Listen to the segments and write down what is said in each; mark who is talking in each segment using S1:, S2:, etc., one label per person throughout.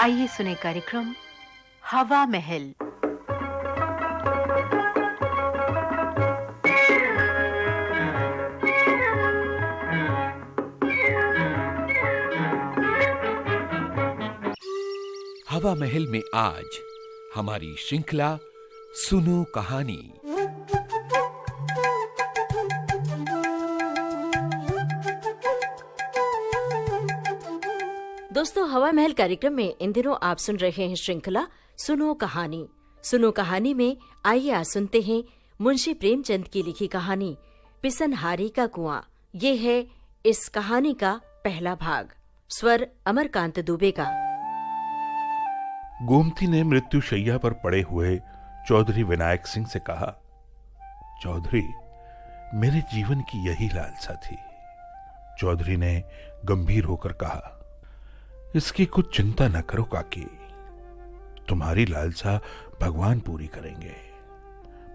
S1: आइए सुने कार्यक्रम हवा महल।
S2: हवा महल में आज हमारी श्रृंखला सुनो कहानी।
S3: दोस्तों, हवा महल कार्यक्रम में इन दिनों आप सुन रहे हैं श्रृंखला सुनो कहानी। सुनो कहानी में आइए आज सुनते हैं मुंशी प्रेमचंद की लिखी कहानी पिसनहारी का कुआं। ये है इस कहानी का पहला भाग। स्वर अमरकांत दुबे का।
S4: गोमती ने मृत्युशैया पर पड़े हुए चौधरी विनायक सिंह से कहा, चौधरी, मेरे जीवन की यही लालसा थी। चौधरी ने गंभीर होकर कहा, इसकी कुछ चिंता न करो काकी, तुम्हारी लालसा भगवान पूरी करेंगे।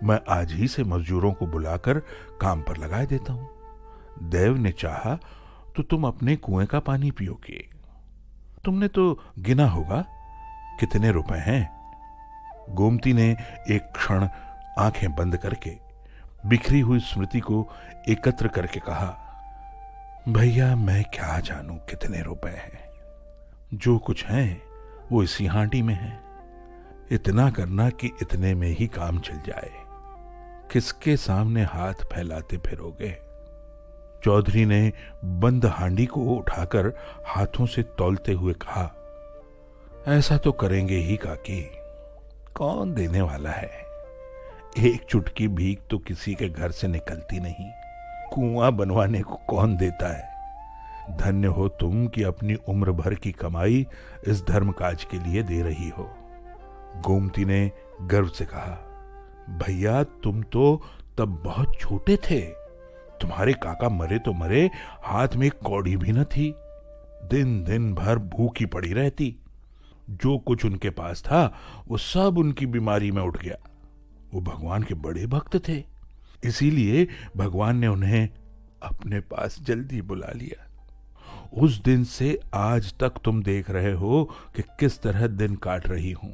S4: मैं आज ही से मजदूरों को बुलाकर काम पर लगा देता हूं। देव ने चाहा तो तुम अपने कुएं का पानी पियोगे। तुमने तो गिना होगा कितने रुपए हैं। गोमती ने एक क्षण आंखें बंद करके बिखरी हुई स्मृति को एकत्र करके कहा, भैया मैं क्या जानूं कितने रुपए हैं। जो कुछ है वो इसी हांडी में है। इतना करना कि इतने में ही काम चल जाए। किसके सामने हाथ फैलाते फिरोगे। चौधरी ने बंद हांडी को उठाकर हाथों से तौलते हुए कहा, ऐसा तो करेंगे ही काकी, कौन देने वाला है। एक चुटकी भीख तो किसी के घर से निकलती नहीं। कुआं बनवाने को कौन देता है। धन्य हो तुम कि अपनी उम्र भर की कमाई इस धर्म काज के लिए दे रही हो। गोमती ने गर्व से कहा, भैया तुम तो तब बहुत छोटे थे। तुम्हारे काका मरे तो मरे, हाथ में एक कौड़ी भी न थी। दिन दिन भर भूखी पड़ी रहती। जो कुछ उनके पास था वो सब उनकी बीमारी में उठ गया। वो भगवान के बड़े भक्त थे, इसीलिए भगवान ने उन्हें अपने पास जल्दी बुला लिया। उस दिन से आज तक तुम देख रहे हो कि किस तरह दिन काट रही हूं।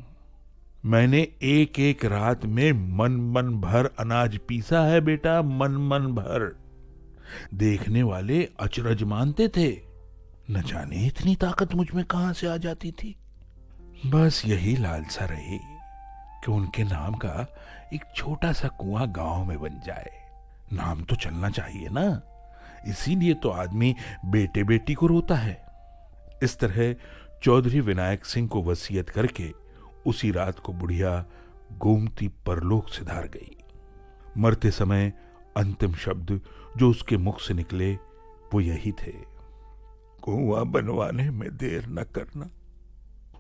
S4: मैंने एक एक रात में मन भर अनाज पीसा है बेटा, मन भर। देखने वाले अचरज मानते थे। न जाने इतनी ताकत मुझ में कहां से आ जाती थी। बस यही लालसा रही कि उनके नाम का एक छोटा सा कुआं गांव में बन जाए। नाम तो चलना चाहिए ना, इसीलिए तो आदमी बेटे बेटी को रोता है। इस तरह चौधरी विनायक सिंह को वसीयत करके उसी रात को बुढ़िया गोमती परलोक सिधार गई। मरते समय अंतिम शब्द जो उसके मुख से निकले वो यही थे, कुआं बनवाने में देर न करना।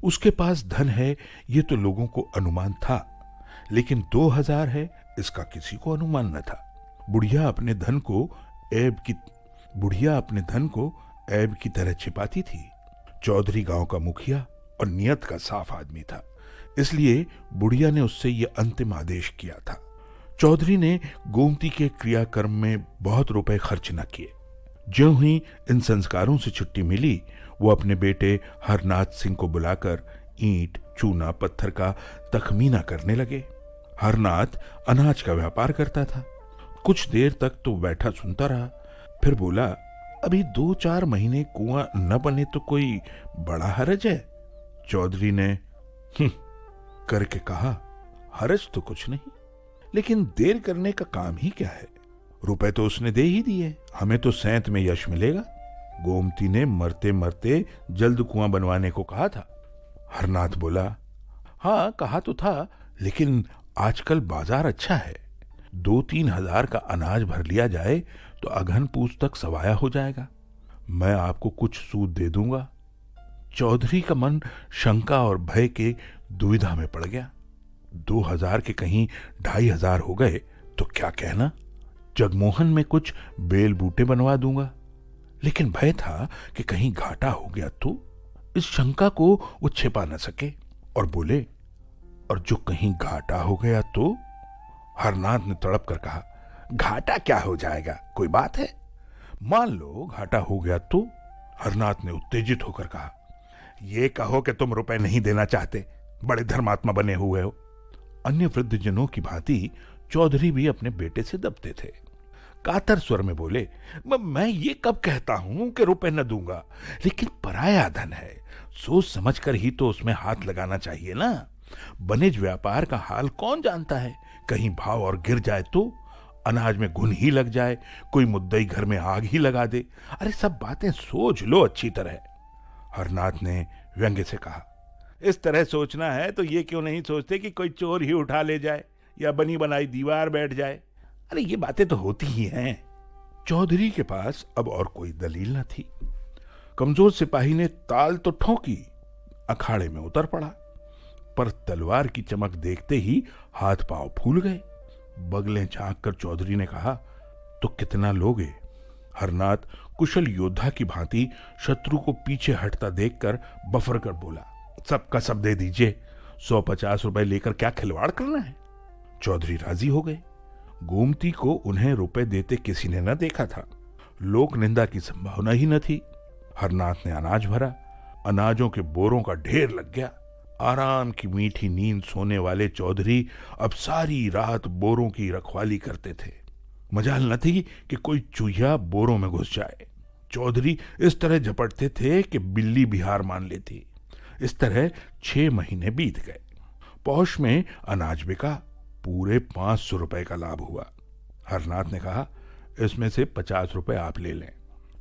S4: उसके पास धन है ये तो लोगों को अनुमान था, लेकिन 2000 है इसका किसी को अनुमान न था। बुढ़िया अपने धन को ऐब की तरह छिपाती थी। चौधरी गांव का मुखिया और नियत का साफ आदमी था, इसलिए बुढ़िया ने उससे यह अंतिम आदेश किया था। चौधरी ने गोमती के क्रियाकर्म में बहुत रुपए खर्च न किए। ज्यों ही इन संस्कारों से छुट्टी मिली, वो अपने बेटे हरनाथ सिंह को बुलाकर ईंट, चूना, पत्थर का तखमीना करने लगे। हरनाथ अनाज का व्यापार करता था। कुछ देर तक तो बैठा सुनता रहा, फिर बोला, अभी 2-4 महीने कुआं न बने तो कोई बड़ा हरज है। चौधरी ने करके कहा, हरज तो कुछ नहीं, लेकिन देर करने का काम ही क्या है। रुपए तो उसने दे ही दिए, हमें तो सैंत में यश मिलेगा। गोमती ने मरते मरते जल्द कुआं बनवाने को कहा था। हरनाथ बोला, हाँ कहा तो था, लेकिन आजकल बाजार अच्छा है। 2-3 हजार का अनाज भर लिया जाए तो अगहन पूछ तक सवाया हो जाएगा। मैं आपको कुछ सूद दे दूंगा। चौधरी का मन शंका और भय के दुविधा में पड़ गया। 2000 के कहीं 2500 हो गए तो क्या कहना। जगमोहन में कुछ बेल बूटे बनवा दूंगा, लेकिन भय था कि कहीं घाटा हो गया तो। इस शंका को वो छिपा न सके और बोले, और जो कहीं घाटा हो गया तो। हरनाथ ने तड़प कर कहा, घाटा क्या हो जाएगा, कोई बात है। मान लो घाटा हो गया तो। हरनाथ ने उत्तेजित होकर कहा, ये कहो कि तुम रुपए नहीं देना चाहते, बड़े धर्मात्मा बने हुए हो। अन्य वृद्धजनों की भांति चौधरी भी अपने बेटे से दबते थे। कातर स्वर में बोले, मैं ये कब कहता हूं कि रुपए न दूंगा, लेकिन पराया धन है, सोच समझ कर ही तो उसमें हाथ लगाना चाहिए ना। वनिज व्यापार का हाल कौन जानता है, कहीं भाव और गिर जाए तो, अनाज में घुन ही लग जाए, कोई मुद्दई घर में आग ही लगा दे। अरे सब बातें सोच लो अच्छी तरह। हरनाथ ने व्यंग्य से कहा, इस तरह सोचना है तो ये क्यों नहीं सोचते कि कोई चोर ही उठा ले जाए या बनी बनाई दीवार बैठ जाए। अरे ये बातें तो होती ही हैं। चौधरी के पास अब और कोई दलील न थी। कमजोर सिपाही ने ताल तो ठोकी, अखाड़े में उतर पड़ा, पर तलवार की चमक देखते ही हाथ पांव फूल गए। बगलें झांक कर चौधरी ने कहा, तो कितना लोगे? हरनाथ कुशल योद्धा की भांति शत्रु को पीछे हटता देखकर बफर कर बोला, सबका सब दे दीजिए, 150 रुपए लेकर क्या खिलवाड़ करना है। चौधरी राजी हो गए। गोमती को उन्हें रुपए देते किसी ने न देखा था, लोक निंदा की संभावना ही न थी। हरनाथ ने अनाज भरा, अनाजों के बोरों का ढेर लग गया। आराम की मीठी नींद सोने वाले चौधरी अब सारी रात बोरों की रखवाली करते थे। मजाल न थी कि कोई चूहिया बोरों में घुस जाए। चौधरी इस तरह झपटते थे कि बिल्ली बिहार मान लेती। इस तरह 6 महीने बीत गए। पौष में अनाज बिका, पूरे 500 रुपए का लाभ हुआ। हरनाथ ने कहा, इसमें से 50 रुपए आप ले लें।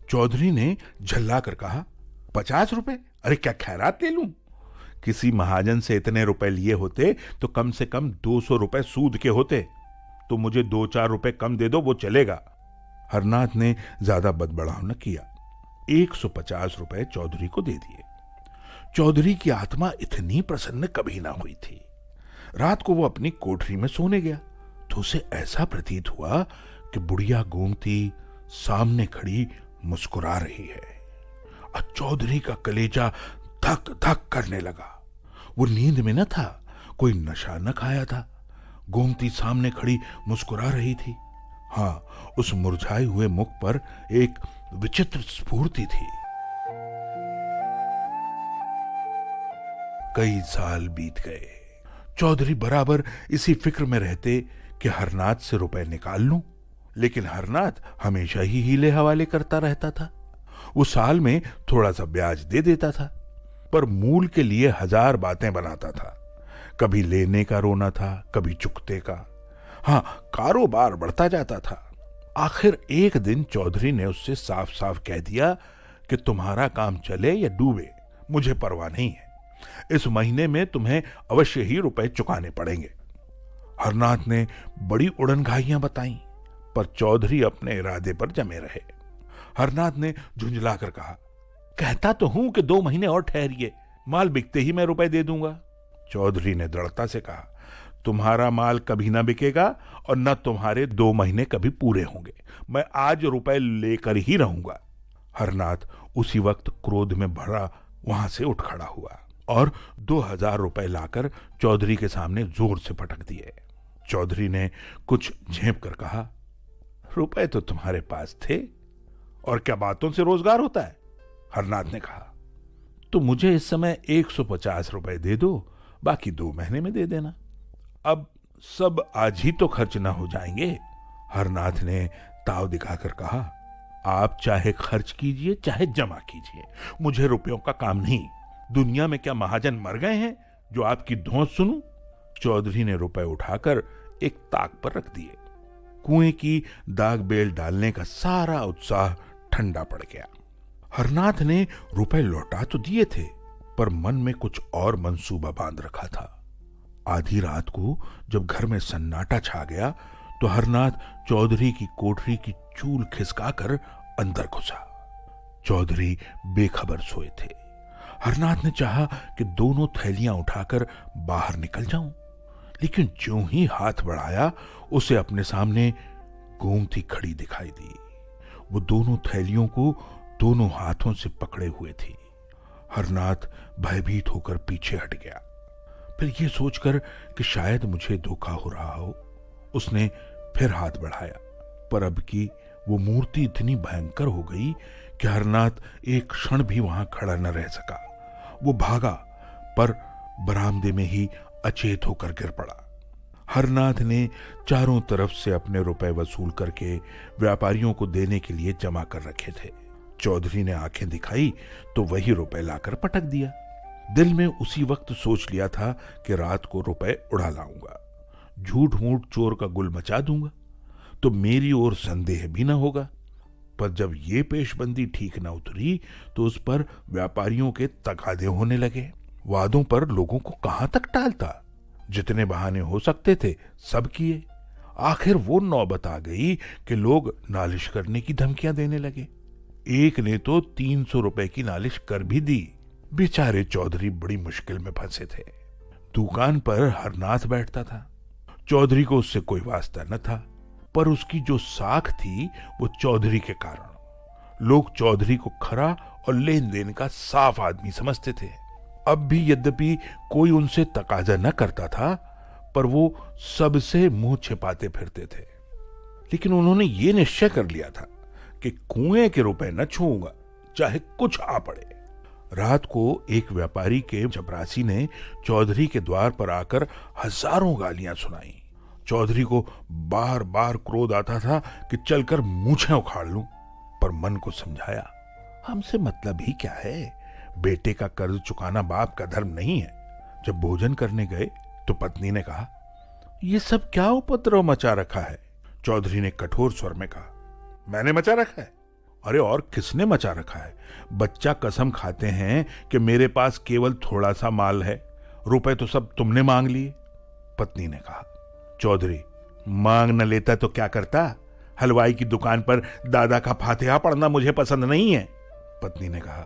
S4: चौधरी ने झल्ला कर कहा, 50 रुपए? अरे क्या खैरात ले लूं? किसी महाजन से इतने रुपए लिए होते तो कम से कम 200 रुपए सूद के होते। तो मुझे 2-4 रुपए कम दे दो, वो चलेगा। हरनाथ ने ज्यादा बदबड़ाव न किया, 150 रुपए चौधरी को दे दिए। चौधरी की आत्मा इतनी प्रसन्न कभी ना हुई थी। रात को वो अपनी कोठरी में सोने गया तो उसे ऐसा प्रतीत हुआ कि बुढ़िया गोमती सामने खड़ी मुस्कुरा रही है। और चौधरी का कलेजा धक धक करने लगा। वो नींद में न था, कोई नशा न खाया था। गोमती सामने खड़ी मुस्कुरा रही थी। हाँ, उस मुरझाए हुए मुख पर एक विचित्र स्फूर्ति थी। कई साल बीत गए। चौधरी बराबर इसी फिक्र में रहते कि हरनाथ से रुपए निकाल लूं, लेकिन हरनाथ हमेशा ही हीले हवाले करता रहता था। वो साल में थोड़ा सा ब्याज दे देता था, पर मूल के लिए 1000 बातें बनाता था। कभी लेने का रोना था, कभी चुकते का। हाँ, कारोबार बढ़ता जाता था। आखिर एक दिन चौधरी ने उससे साफ साफ कह दिया कि तुम्हारा काम चले या डूबे, मुझे परवाह नहीं है। इस महीने में तुम्हें अवश्य ही रुपए चुकाने पड़ेंगे। हरनाथ ने बड़ी उड़नघाइयां बताई, पर चौधरी अपने इरादे पर जमे रहे। हरनाथ ने झुंझलाकर कहा, कहता तो हूं कि 2 महीने और ठहरिए, माल बिकते ही मैं रुपए दे दूंगा। चौधरी ने दृढ़ता से कहा, तुम्हारा माल कभी ना बिकेगा और न तुम्हारे 2 महीने कभी पूरे होंगे। मैं आज रुपए लेकर ही रहूंगा। हरनाथ उसी वक्त क्रोध में भरा वहां से उठ खड़ा हुआ और 2000 रुपए लाकर चौधरी के सामने जोर से पटक दिए। चौधरी ने कुछ झेप कर कहा, रुपए तो तुम्हारे पास थे, और क्या बातों से रोजगार होता है? हरनाथ ने कहा, तो मुझे इस समय 150 रुपए दे दो, बाकी 2 महीने में दे देना। अब सब आज ही तो खर्च ना हो जाएंगे। हरनाथ ने ताव दिखाकर कहा, आप चाहे खर्च कीजिए चाहे जमा कीजिए, मुझे रुपयों का काम नहीं। दुनिया में क्या महाजन मर गए हैं जो आपकी धौंस सुनूं? चौधरी ने रुपए उठाकर एक ताक पर रख दिए। कुएं की दाग बेल डालने का सारा उत्साह ठंडा पड़ गया। हरनाथ ने रुपए लौटा तो दिए थे, पर मन में कुछ और मंसूबा बांध रखा था। आधी रात को जब घर में सन्नाटा छा गया तो हरनाथ चौधरी की कोठरी की चूल खिसकाकर अंदर घुसा। चौधरी बेखबर सोए थे। हरनाथ ने चाहा कि दोनों थैलियां उठाकर बाहर निकल जाऊं, लेकिन ज्यों ही हाथ बढ़ाया उसे अपने सामने गोमती खड़ी दिखाई दी। वो दोनों थैलियों को दोनों हाथों से पकड़े हुए थी। हरनाथ भयभीत होकर पीछे हट गया। फिर यह सोचकर कि शायद मुझे धोखा हो रहा हो, उसने फिर हाथ बढ़ाया, पर अब की वो मूर्ति इतनी भयंकर हो गई कि हरनाथ एक क्षण भी वहां खड़ा न रह सका। वो भागा, पर बरामदे में ही अचेत होकर गिर पड़ा। हरनाथ ने चारों तरफ से अपने रुपए वसूल करके व्यापारियों को देने के लिए जमा कर रखे थे। चौधरी ने आंखें दिखाई तो वही रुपए लाकर पटक दिया। दिल में उसी वक्त सोच लिया था कि रात को रुपए उड़ा लाऊंगा, झूठ मूठ चोर का गुल मचा दूंगा तो मेरी ओर संदेह भी ना होगा। पर जब ये पेशबंदी ठीक ना उतरी तो उस पर व्यापारियों के तगादे होने लगे। वादों पर लोगों को कहां तक टालता, जितने बहाने हो सकते थे सब किए। आखिर वो नौबत आ गई कि लोग नालिश करने की धमकियां देने लगे। एक ने तो 300 रुपए की नालिश कर भी दी। बेचारे चौधरी बड़ी मुश्किल में फंसे थे। दुकान पर हरनाथ बैठता था। चौधरी को उससे कोई वास्ता न था, पर उसकी जो साख थी वो चौधरी के कारण। लोग चौधरी को खरा और लेन देन का साफ आदमी समझते थे। अब भी यद्यपि कोई उनसे तकाजा न करता था, पर वो सबसे मुंह छिपाते फिरते थे। लेकिन उन्होंने ये निश्चय कर लिया था कि कुएं के रुपए न छूऊंगा, चाहे कुछ आ पड़े। रात को एक व्यापारी के चपरासी ने चौधरी के द्वार पर आकर हजारों गालियां सुनाई। चौधरी को बार बार क्रोध आता था कि चलकर मूछें उखाड़ लूं, पर मन को समझाया, हमसे मतलब ही क्या है, बेटे का कर्ज चुकाना बाप का धर्म नहीं है। जब भोजन करने गए तो पत्नी ने कहा, यह सब क्या उपद्रव मचा रखा है। चौधरी ने कठोर स्वर में कहा, मैंने मचा रखा है? अरे और किसने मचा रखा है? बच्चा कसम खाते हैं कि मेरे पास केवल थोड़ा सा माल है, रुपए तो सब तुमने मांग लिए। पत्नी ने कहा, चौधरी मांग न लेता तो क्या करता? हलवाई की दुकान पर दादा का फातिहा पढ़ना मुझे पसंद नहीं है। पत्नी ने कहा,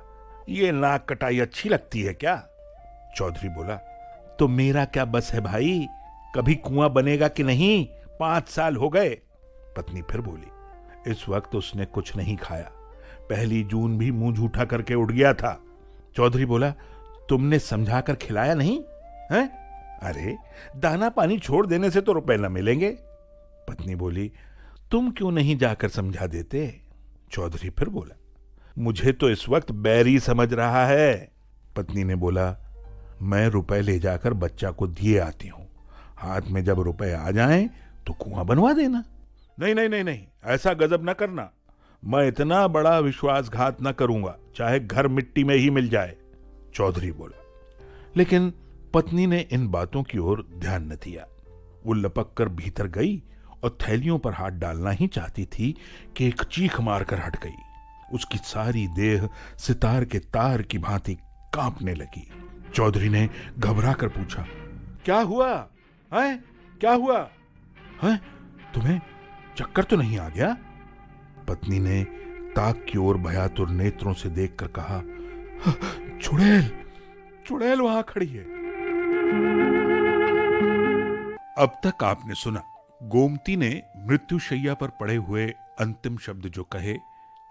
S4: ये नाक कटाई अच्छी लगती है क्या? चौधरी बोला, तो मेरा क्या बस है भाई, कभी कुआं बनेगा कि नहीं? 5 साल हो गए। पत्नी फिर बोली, इस वक्त उसने कुछ नहीं खाया, 1 जून भी मुंह झूठा करके उठ गया था। चौधरी बोला, तुमने समझाकर खिलाया नहीं है? अरे दाना पानी छोड़ देने से तो रुपए न मिलेंगे। पत्नी बोली, तुम क्यों नहीं जाकर समझा देते? चौधरी फिर बोला, मुझे तो इस वक्त बैरी समझ रहा है। पत्नी ने बोला, मैं रुपए ले जाकर बच्चा को दिए आती हूं, हाथ में जब रुपए आ जाएं तो कुआं बनवा देना। नहीं नहीं नहीं नहीं, ऐसा गजब न करना, मैं इतना बड़ा विश्वासघात न करूंगा, चाहे घर मिट्टी में ही मिल जाए। चौधरी बोला। लेकिन पत्नी ने इन बातों की ओर ध्यान न दिया। वो लपक कर भीतर गई और थैलियों पर हाथ डालना ही चाहती थी कि एक चीख मारकर हट गई। उसकी सारी देह सितार के तार की भांति कांपने लगी। चौधरी ने घबरा कर पूछा, क्या हुआ है? क्या हुआ है? तुम्हें चक्कर तो नहीं आ गया? पत्नी ने ताक की ओर भयातुर नेत्रों से देखकर कहा, चुड़ैल, चुड़ैल वहां खड़ी है। अब तक आपने सुना, गोमती ने मृत्युशैया पर पड़े हुए अंतिम शब्द जो कहे,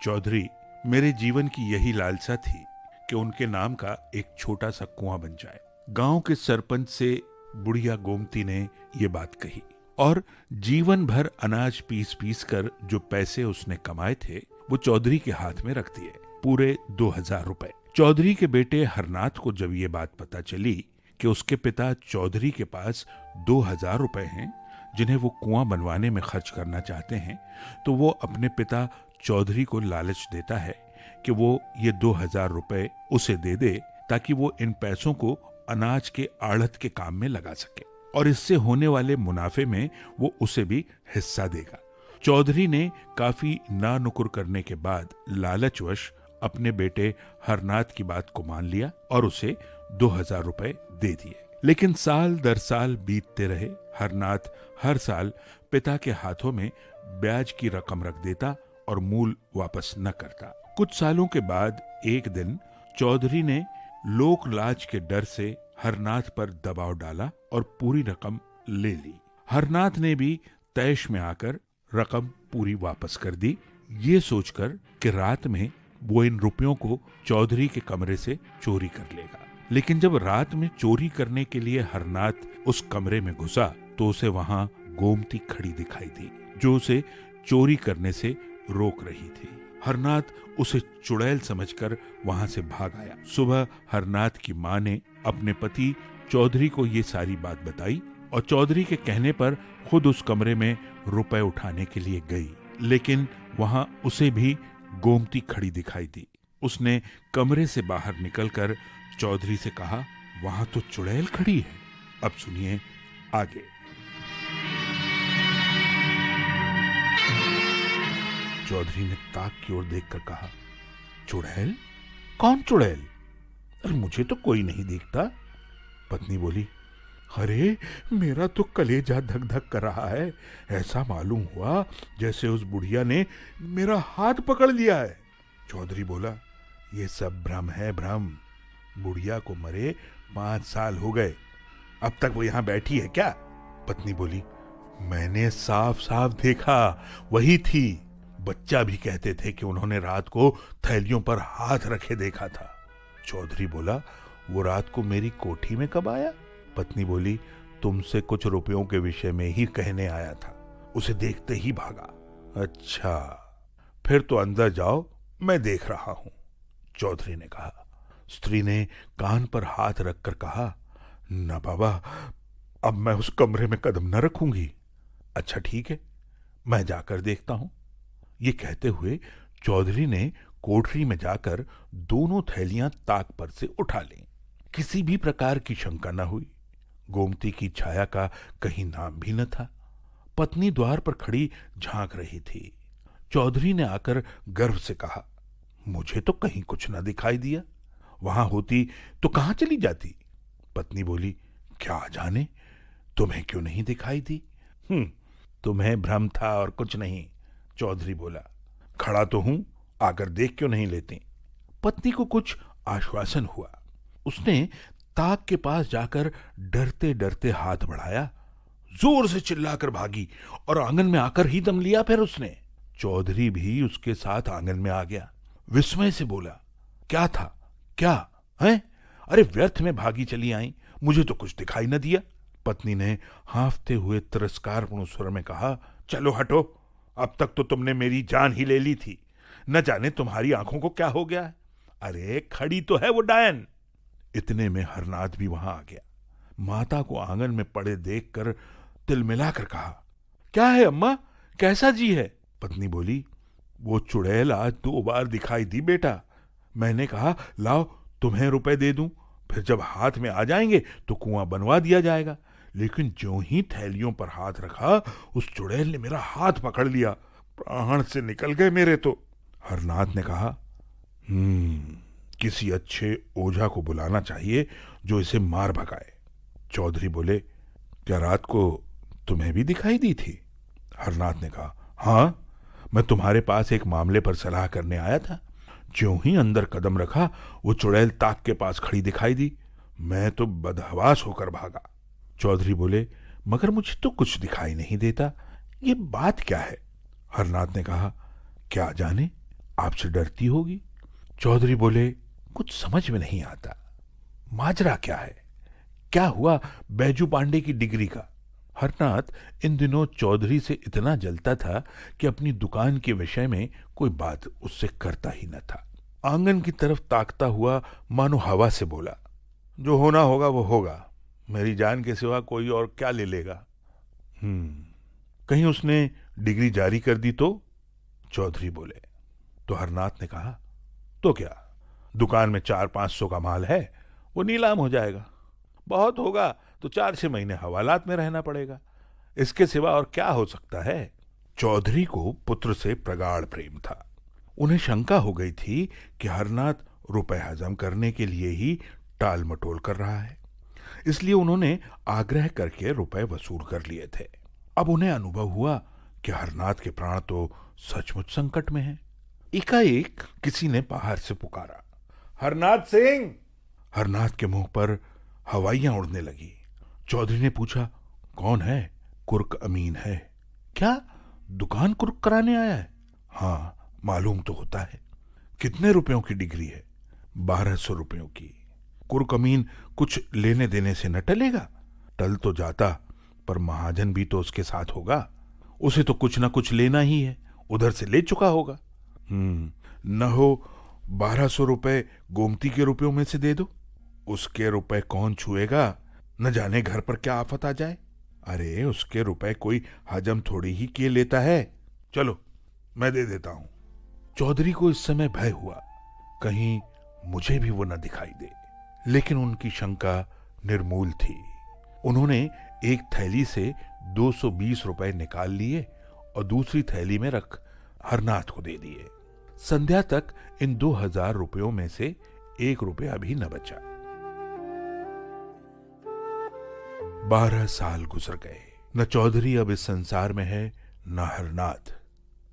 S4: चौधरी मेरे जीवन की यही लालसा थी कि उनके नाम का एक छोटा सा कुआं बन जाए। गांव के सरपंच से बुढ़िया गोमती ने ये बात कही और जीवन भर अनाज पीस पीस कर जो पैसे उसने कमाए थे वो चौधरी के हाथ में रख दिए, पूरे 2000 रुपए। चौधरी के बेटे हरनाथ को जब ये बात पता चली कि उसके पिता चौधरी के पास 2000 रुपए हैं जिन्हें वो कुआं बनवाने में खर्च करना चाहते हैं, तो वो अपने पिता चौधरी को लालच देता है कि वो ये 2000 रुपए उसे दे दे ताकि वो इन पैसों को अनाज के आढ़त के काम में लगा सके और इससे होने वाले मुनाफे में वो उसे भी हिस्सा देगा। चौधरी ने काफी नानुकुर करने के बाद लालचवश अपने बेटे हरनाथ की बात को मान लिया और उसे 2000 रुपए दे दिए। लेकिन साल दर साल बीतते रहे। हरनाथ हर साल पिता के हाथों में ब्याज की रकम रख देता और मूल वापस न करता। कुछ सालों के बाद एक दिन चौधरी ने लोक लाज के डर से हरनाथ पर दबाव डाला और पूरी रकम ले ली। हरनाथ ने भी तैश में आकर रकम पूरी वापस कर दी, ये सोचकर कि रात में वो इन रुपयों को चौधरी के कमरे से चोरी कर लेगा। लेकिन जब रात में चोरी करने के लिए हरनाथ उस कमरे में घुसा तो उसे वहां गोमती खड़ी दिखाई दी, जो उसे चोरी करने से रोक रही थी। हरनाथ उसे चुड़ैल समझकर वहां से भाग आया। सुबह हरनाथ की माँ ने अपने पति चौधरी को ये सारी बात बताई और चौधरी के कहने पर खुद उस कमरे में रुपए उठाने के लिए गई, लेकिन वहां उसे भी गोमती खड़ी दिखाई दी। उसने कमरे से बाहर निकलकर चौधरी से कहा, वहां तो चुड़ैल खड़ी है। अब सुनिए आगे। चौधरी ने ताक की ओर देखकर कहा, चुड़ैल? कौन चुड़ैल? अरे मुझे तो कोई नहीं दिखता। पत्नी बोली, अरे मेरा तो कलेजा धक धक कर रहा है। ऐसा मालूम हुआ जैसे उस बुढ़िया ने मेरा हाथ पकड़ लिया है। चौधरी बोला, ये सब भ्रम है, भ्रम। बुढ़िया को मरे 5 साल हो गए, अब तक वो यहां बैठी है क्या? पत्नी बोली, मैंने साफ साफ देखा, वही थी। बच्चा भी कहते थे कि उन्होंने रात को थैलियों पर हाथ रखे देखा था। चौधरी बोला, वो रात को मेरी कोठी में कब आया? पत्नी बोली, तुमसे कुछ रुपयों के विषय में ही कहने आया था, उसे देखते ही भागा। अच्छा, फिर तो अंदर जाओ, मैं देख रहा हूं, चौधरी ने कहा। स्त्री ने कान पर हाथ रखकर कहा, न बाबा, अब मैं उस कमरे में कदम न रखूंगी। अच्छा ठीक है, मैं जाकर देखता हूं। ये कहते हुए चौधरी ने कोठरी में जाकर दोनों थैलियां ताक पर से उठा लीं। किसी भी प्रकार की शंका न हुई। गोमती की छाया का कहीं नाम भी न था। पत्नी द्वार पर खड़ी झांक रही थी। चौधरी ने आकर गर्व से कहा, मुझे तो कहीं कुछ न दिखाई दिया, वहां होती तो कहां चली जाती? पत्नी बोली, क्या जाने, तुम्हें क्यों नहीं दिखाई दी? तुम्हें भ्रम था और कुछ नहीं। चौधरी बोला, खड़ा तो हूं, आकर देख क्यों नहीं लेती? पत्नी को कुछ आश्वासन हुआ। उसने ताक के पास जाकर डरते डरते हाथ बढ़ाया, जोर से चिल्लाकर भागी और आंगन में आकर ही दम लिया। फिर उसने, चौधरी भी उसके साथ आंगन में आ गया। विस्मय से बोला, क्या था? क्या है? अरे व्यर्थ में भागी चली आई, मुझे तो कुछ दिखाई न दिया। पत्नी ने हांफते हुए तिरस्कारपूर्ण स्वर में कहा, चलो हटो, अब तक तो तुमने मेरी जान ही ले ली थी, न जाने तुम्हारी आंखों को क्या हो गया है। अरे खड़ी तो है वो डायन। इतने में हरनाथ भी वहां आ गया। माता को आंगन में पड़े देखकर तिलमिलाकर कहा, क्या है अम्मा, कैसा जी है? पत्नी बोली, वो चुड़ैल आज 2 बार दिखाई दी बेटा। मैंने कहा, लाओ तुम्हें रुपए दे दूं, फिर जब हाथ में आ जाएंगे तो कुआं बनवा दिया जाएगा। लेकिन ज्यों ही थैलियों पर हाथ रखा, उस चुड़ैल ने मेरा हाथ पकड़ लिया, प्राण से निकल गए मेरे तो। हरनाथ ने कहा, किसी अच्छे ओझा को बुलाना चाहिए जो इसे मार भगाए। चौधरी बोले, क्या रात को तुम्हें भी दिखाई दी थी? हरनाथ ने कहा, हाँ, मैं तुम्हारे पास एक मामले पर सलाह करने आया था। ज्यों ही अंदर कदम रखा, वो चुड़ैल ताक के पास खड़ी दिखाई दी। मैं तो बदहवास होकर भागा। चौधरी बोले, मगर मुझे तो कुछ दिखाई नहीं देता, ये बात क्या है? हरनाथ ने कहा, क्या जाने, आपसे डरती होगी। चौधरी बोले, कुछ समझ में नहीं आता, माजरा क्या है? क्या हुआ बैजू पांडे की डिग्री का? हरनाथ इन दिनों चौधरी से इतना जलता था कि अपनी दुकान के विषय में कोई बात उससे करता ही न था। आंगन की तरफ ताकता हुआ मानो हवा से बोला, जो होना होगा वो होगा, मेरी जान के सिवा कोई और क्या ले लेगा। कहीं उसने डिग्री जारी कर दी तो? चौधरी बोले। तो हरनाथ ने कहा, तो क्या, दुकान में 400-500 का माल है, वो नीलाम हो जाएगा। बहुत होगा तो 4-6 महीने हवालात में रहना पड़ेगा, इसके सिवा और क्या हो सकता है। चौधरी को पुत्र से प्रगाढ़ प्रेम था। उन्हें शंका हो गई थी कि हरनाथ रुपए हजम करने के लिए ही टाल मटोल कर रहा है, इसलिए उन्होंने आग्रह करके रुपए वसूल कर लिए थे। अब उन्हें अनुभव हुआ कि हरनाथ के प्राण तो सचमुच संकट में हैं। एकाएक किसी ने बाहर से पुकारा, हरनाथ सिंह। हरनाथ के मुंह पर हवाइयां उड़ने लगी। चौधरी ने पूछा, कौन है? कुर्क अमीन है। क्या दुकान कुर्क कराने आया है? हाँ, मालूम तो होता है। कितने रुपयों की डिग्री है? 1200 रुपयों की। कुर्क अमीन कुछ लेने देने से न टलेगा? टल तो जाता, पर महाजन भी तो उसके साथ होगा, उसे तो कुछ ना कुछ लेना ही है, उधर से ले चुका होगा। न हो 1200 रुपए गोमती के रुपयों में से दे दो। उसके रुपए कौन छुएगा, न जाने घर पर क्या आफत आ जाए। अरे उसके रुपए कोई हजम थोड़ी ही किए लेता है। चलो मैं दे देता हूं। चौधरी को इस समय भय हुआ कहीं मुझे भी वो न दिखाई दे, लेकिन उनकी शंका निर्मूल थी। उन्होंने एक थैली से 220 रुपए निकाल लिए और दूसरी थैली में रख हरनाथ को दे दिए। संध्या तक इन 2000 रुपयों में से 1 रुपया भी न बचा। 12 साल गुजर गए। न चौधरी अब इस संसार में है, न हरनाथ।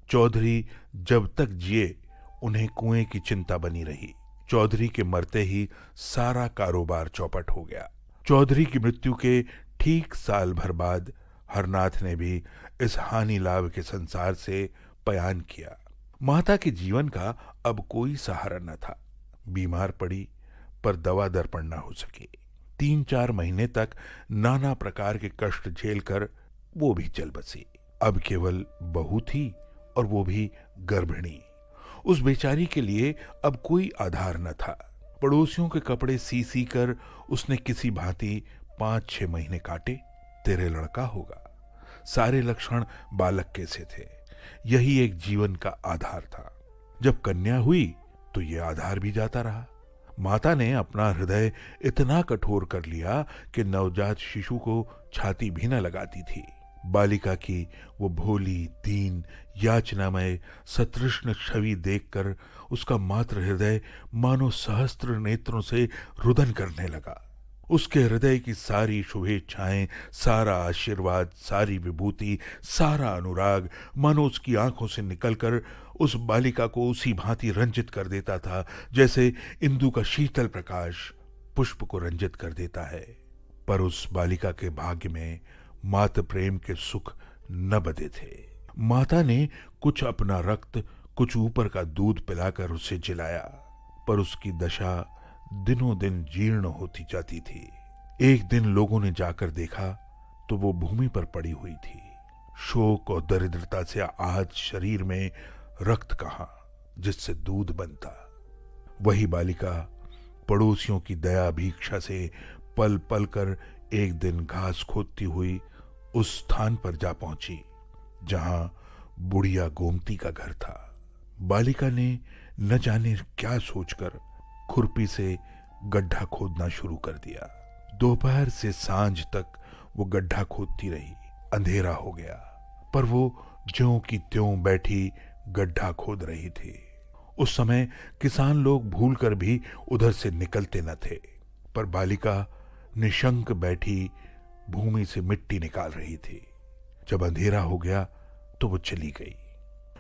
S4: चौधरी जब तक जिए उन्हें कुएं की चिंता बनी रही। चौधरी के मरते ही सारा कारोबार चौपट हो गया। चौधरी की मृत्यु के ठीक साल भर बाद हरनाथ ने भी इस हानि लाभ के संसार से पयान किया। माता के जीवन का अब कोई सहारा न था। बीमार पड़ी पर दवा दर्पण न हो सकी। 3-4 महीने तक नाना प्रकार के कष्ट झेलकर वो भी चल बसी। अब केवल बहू थी और वो भी गर्भिणी। उस बेचारी के लिए अब कोई आधार न था। पड़ोसियों के कपड़े सी सी कर उसने किसी भांति 5-6 महीने काटे। तेरे लड़का होगा, सारे लक्षण बालक के से थे। यही एक जीवन का आधार था। जब कन्या हुई तो ये आधार भी जाता रहा। माता ने अपना हृदय इतना कठोर कर लिया कि नवजात शिशु को छाती भी न लगाती थी। बालिका की वो भोली, दीन, याचनामय, सतृष्ण छवि देखकर उसका मातृ हृदय मानो सहस्त्र नेत्रों से रुदन करने लगा। उसके हृदय की सारी शुभेच्छाएं, सारा आशीर्वाद, सारी विभूति, सारा अनुराग मानो उसकी आंखों से निकलकर उस बालिका को उसी भांति रंजित कर देता था जैसे इंदु का शीतल प्रकाश पुष्प को रंजित कर देता है। पर उस बालिका के भाग्य में मातृ प्रेम के सुख न बदे थे। माता ने कुछ अपना रक्त, कुछ ऊपर का दूध पिलाकर उसे जिलाया, पर उसकी दशा दिनों दिन जीर्ण होती जाती थी। एक दिन लोगों ने जाकर देखा तो वो भूमि पर पड़ी हुई थी। शोक और दरिद्रता से आहत शरीर में रक्त कहां जिससे दूध बनता। वही बालिका पड़ोसियों की दया भीक्षा से पल पल कर एक दिन घास खोदती हुई उस स्थान पर जा पहुंची जहां बुढ़िया गोमती का घर था। बालिका ने न जाने क्या सोचकर खुरपी से गड्ढा खोदना शुरू कर दिया। दोपहर से सांझ तक वो गड्ढा खोदती रही। अंधेरा हो गया पर वो ज्यों की त्यों बैठी गड्ढा खोद रही थी। उस समय किसान लोग भूलकर भी उधर से निकलते न थे, पर बालिका निशंक बैठी भूमि से मिट्टी निकाल रही थी। जब अंधेरा हो गया तो वो चली गई।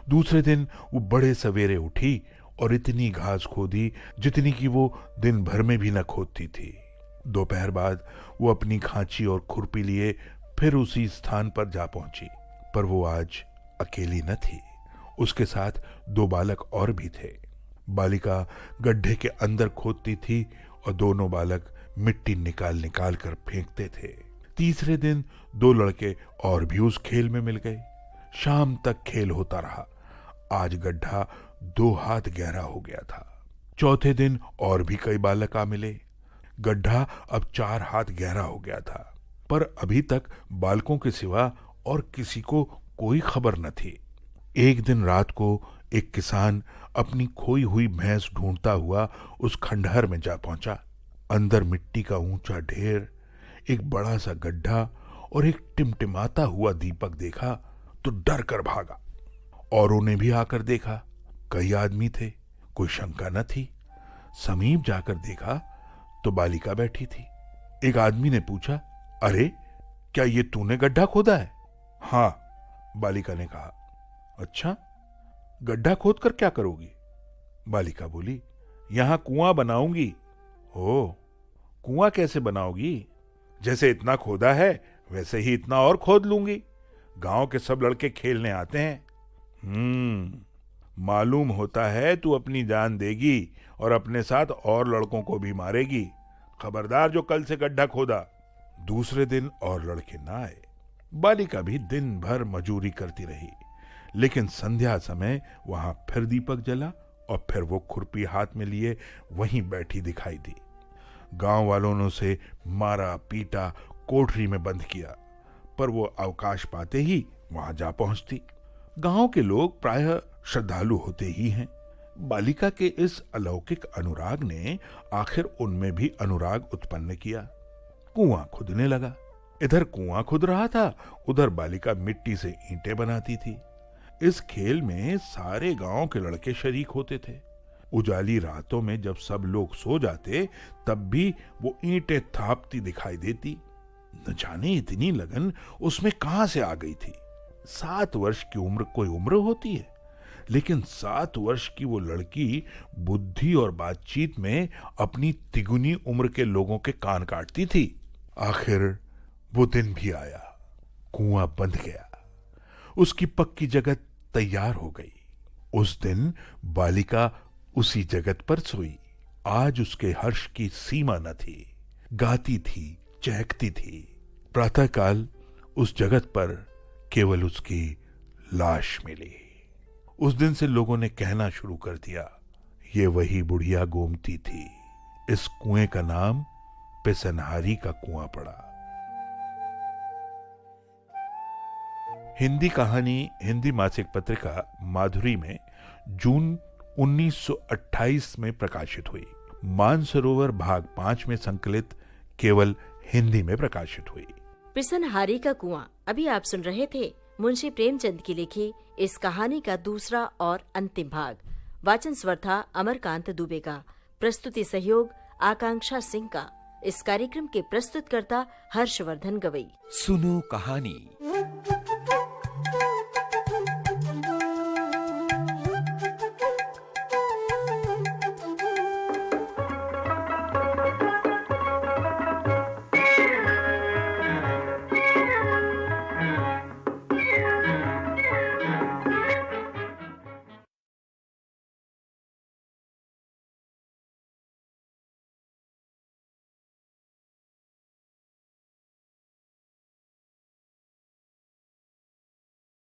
S4: दूसरे दिन वो बड़े सवेरे उठी और इतनी घास खोदी जितनी कि वो दिन भर में भी न खोदती थी। दोपहर बाद वो अपनी खांची और खुरपी लिए फिर उसी स्थान पर जा पहुंची, पर वो आज अकेली न थी। उसके साथ 2 बालक और भी थे। बालिका गड्ढे के अंदर खोदती थी और दोनों बालक मिट्टी निकाल निकाल कर फेंकते थे। तीसरे दिन 2 लड़के और भी उस खेल में मिल गए। शाम तक खेल होता रहा। आज गड्ढा 2 हाथ गहरा हो गया था। चौथे दिन और भी कई बालक आ मिले। गड्ढा अब 4 हाथ गहरा हो गया था, पर अभी तक बालकों के सिवा और किसी को कोई खबर न थी। एक दिन रात को एक किसान अपनी खोई हुई भैंस ढूंढता हुआ उस खंडहर में जा पहुंचा। अंदर मिट्टी का ऊंचा ढेर, एक बड़ा सा गड्ढा और एक टिमटिमाता हुआ दीपक देखा तो डर कर भागा। औरों ने भी आकर देखा। कई आदमी थे, कोई शंका न थी। समीप जाकर देखा तो बालिका बैठी थी। एक आदमी ने पूछा, अरे क्या ये तूने गड्ढा खोदा है? हाँ, बालिका ने कहा। अच्छा, गड्ढा खोद कर क्या करोगी? बालिका बोली, यहां कुआं बनाऊंगी। ओ, कुआं कैसे बनाओगी? जैसे इतना खोदा है वैसे ही इतना और खोद लूंगी। गांव के सब लड़के खेलने आते हैं। मालूम होता है तू अपनी जान देगी और अपने साथ और लड़कों को भी मारेगी। खबरदार जो कल से गड्ढा खोदा। दूसरे दिन और लड़के ना आए। बालिका भी दिन भर मजूरी करती रही, लेकिन संध्या समय वहां फिर दीपक जला और फिर वो खुरपी हाथ में लिए वहीं बैठी दिखाई दी। गांव वालों ने उसे मारा पीटा, कोठरी में बंद किया, पर वो अवकाश पाते ही वहां जा पहुंचती। गांव के लोग प्रायः श्रद्धालु होते ही हैं। बालिका के इस अलौकिक अनुराग ने आखिर उनमें भी अनुराग उत्पन्न किया। कुआं खुदने लगा। इधर कुआं खुद रहा था, उधर बालिका मिट्टी से ईंटें बनाती थी। इस खेल में सारे गांव के लड़के शरीक होते थे। उजाली रातों में जब सब लोग सो जाते तब भी वो ईंटें थापती दिखाई देती। न जाने इतनी लगन उसमें कहां से आ गई थी। 7 वर्ष की उम्र कोई उम्र होती है, लेकिन 7 वर्ष की वो लड़की बुद्धि और बातचीत में अपनी तिगुनी उम्र के लोगों के कान काटती थी। आखिर वो दिन भी आया। कुआं बंध गया। उसकी पक्की जगत तैयार हो गई। उस दिन बालिका उसी जगत पर सोई। आज उसके हर्ष की सीमा न थी। गाती थी, चहकती थी। प्रातःकाल उस जगत पर केवल उसकी लाश मिली। उस दिन से लोगों ने कहना शुरू कर दिया, ये वही बुढ़िया गोमती थी। इस कुएं का नाम पिसनहारी का कुआं पड़ा। हिंदी कहानी हिंदी मासिक पत्रिका माधुरी में जून 1928 में प्रकाशित हुई। मानसरोवर भाग 5 में संकलित केवल हिंदी में प्रकाशित हुई।
S3: पिसनहारी का कुआं। अभी आप सुन रहे थे मुंशी प्रेमचंद की लिखी इस कहानी का दूसरा और अंतिम भाग। वाचन स्वर था अमरकांत दुबे का। प्रस्तुति सहयोग आकांक्षा सिंह का। इस कार्यक्रम के प्रस्तुतकर्ता हर्षवर्धन गवई।
S2: सुनो कहानी।